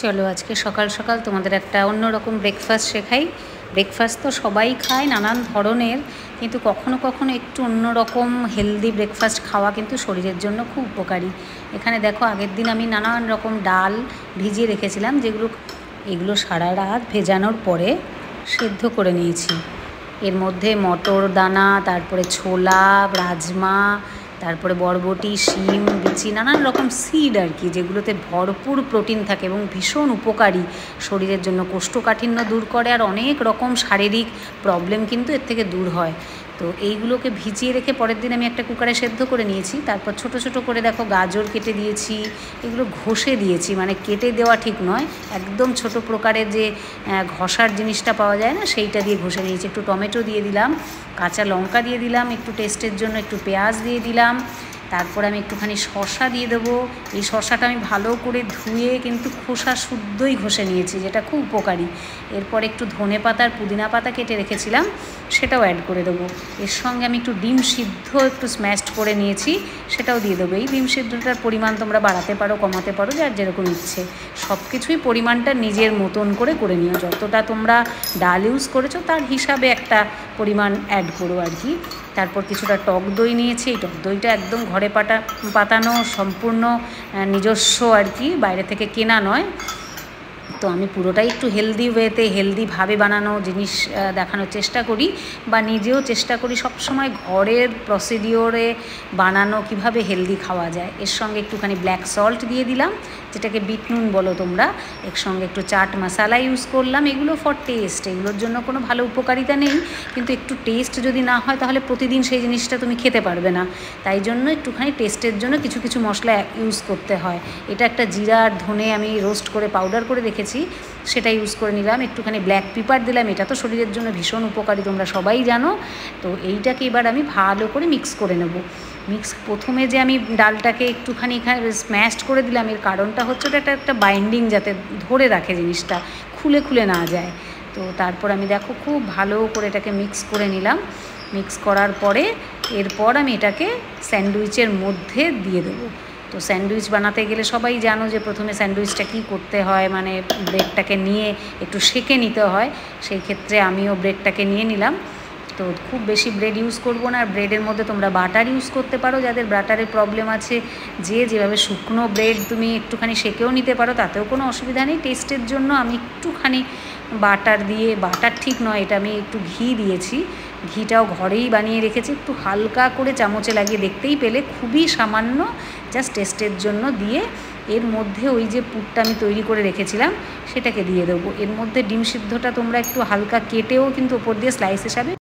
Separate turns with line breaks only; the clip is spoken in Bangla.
চলো আজকে সকাল সকাল তোমাদের একটা অন্যরকম ব্রেকফাস্ট শেখাই। ব্রেকফাস্ট তো সবাই খায় নানান ধরনের, কিন্তু কখনো কখনো একটু অন্যরকম হেলদি ব্রেকফাস্ট খাওয়া কিন্তু শরীরের জন্য খুব উপকারী। এখানে দেখো, আগের দিন আমি নানান রকম ডাল ভিজিয়ে রেখেছিলাম, এগুলো সারা রাত ভেজানোর পরে সেদ্ধ করে নিয়েছি। এর মধ্যে মটর দানা, তারপরে ছোলা, রাজমা, তারপরে বরবটি, শিম, বিচি, নানান রকম সিড আর কি, যেগুলোতে ভরপুর প্রোটিন থাকে এবং ভীষণ উপকারী শরীরের জন্য। কোষ্ঠকাঠিন্য দূর করে আর অনেক রকম শারীরিক প্রবলেম কিন্তু এর থেকে দূর হয়। তো এইগুলোকে ভিজিয়ে রেখে পরের দিন আমি একটা কুকারে সেদ্ধ করে নিয়েছি। তারপর ছোট ছোট করে দেখো গাজর কেটে দিয়েছি, এগুলো ঘষে দিয়েছি, মানে কেটে দেওয়া ঠিক নয়, একদম ছোট প্রকারের যে ঘষার জিনিসটা পাওয়া যায় না, সেইটা দিয়ে ঘষে নিয়েছি। একটু টমেটো দিয়ে দিলাম, কাঁচা লঙ্কা দিয়ে দিলাম, একটু টেস্টের জন্য একটু পেঁয়াজ দিয়ে দিলাম। তারপর আমি একটুখানি শসা দিয়ে দেবো। এই শসাটা আমি ভালো করে ধুয়ে কিন্তু খোসা শুদ্ধই ঘষে নিয়েছি, যেটা খুব উপকারী। এরপর একটু ধনে পাতা আর পুদিনা পাতা কেটে রেখেছিলাম, সেটাও অ্যাড করে দেবো। এর সঙ্গে আমি একটু ডিম সিদ্ধ একটু স্ম্যাশড করে নিয়েছি, সেটাও দিয়ে দেবো। এই ডিম সিদ্ধটার পরিমাণ তোমরা বাড়াতে পারো, কমাতে পারো, যার যেরকম ইচ্ছে। সব কিছুই পরিমাণটা নিজের মতন করে নিও। যতটা তোমরা ডাল ইউজ করেছো তার হিসাবে একটা পরিমাণ অ্যাড করো আর কি। তারপর কিছুটা টক দই নিয়েছি। এই টক দইটা একদম ঘরে পাতানো, সম্পূর্ণ নিজস্ব আর কি, বাইরে থেকে কেনা নয়। তো আমি পুরোটাই একটু হেলদি ওয়েতে, হেলদিভাবে বানানো জিনিস দেখানোর চেষ্টা করি, বা নিজেও চেষ্টা করি সবসময় ঘরের প্রসিডিওরে বানানো কিভাবে হেলদি খাওয়া যায়। এর সঙ্গে একটুখানি ব্ল্যাক সল্ট দিয়ে দিলাম, যেটাকে বিট নুন বলো তোমরা। এর সঙ্গে একটু চাট মশলা ইউজ করলাম। এগুলো ফর টেস্ট, এগুলোর জন্য কোনো ভালো উপকারিতা নেই, কিন্তু একটু টেস্ট যদি না হয় তাহলে প্রতিদিন সেই জিনিসটা তুমি খেতে পারবে না। তাই জন্য একটুখানি টেস্টের জন্য কিছু কিছু মশলা ইউজ করতে হয়। এটা একটা জিরা আর ধনে আমি রোস্ট করে পাউডার করে রেখেছি, সেটা ইউজ করে নিলাম। একটুখানি ব্ল্যাক পেপার দিলাম, এটা তো শরীরের জন্য ভীষণ উপকারী, তোমরা সবাই জানো। তো এইটাকে এবার আমি ভালো করে মিক্স করে নেব। প্রথমে যে আমি ডালটাকে একটুখানি স্ম্যাশড করে দিলাম, এর কারণটা হচ্ছে ওটা একটা বাইন্ডিং, যাতে ধরে রাখে জিনিসটা, খুলে না যায়। তো তারপর আমি দেখো খুব ভালো করে এটাকে মিক্স করে নিলাম। মিক্স করার পরে এরপর আমি এটাকে স্যান্ডউইচের মধ্যে দিয়ে দেবো। তো স্যান্ডউইচ বানাতে গেলে সবাই জানো যে প্রথমে স্যান্ডউইচটা কী করতে হয়, মানে ব্রেডটাকে নিয়ে একটু সেঁকে নিতে হয়। সেই ক্ষেত্রে আমিও ব্রেডটাকে নিয়ে নিলাম। তো খুব বেশি ব্রেড ইউজ করবো না। আর ব্রেডের মধ্যে তোমরা বাটার ইউজ করতে পারো, যাদের বাটারের প্রবলেম আছে। যেভাবে শুকনো ব্রেড তুমি একটুখানি সেঁকেও নিতে পারো, তাতেও কোনো অসুবিধা নেই। টেস্টের জন্য আমি একটুখানি বাটার ঠিক নয়, এটা আমি একটু ঘি দিয়েছি। ঘিটাও ঘরেই বানিয়ে রেখেছি, একটু হালকা করে চামচে লাগিয়ে, দেখতেই পেলে খুবই সামান্য, জাস্ট টেস্টের জন্য দিয়ে এর মধ্যে ওই যে পুরটা আমি তৈরি করে রেখেছিলাম সেটাকে দিয়ে দেবো। এর মধ্যে ডিম সিদ্ধটা তোমরা একটু হালকা কেটেও কিন্তু ওপর দিয়ে স্লাইস হিসাবে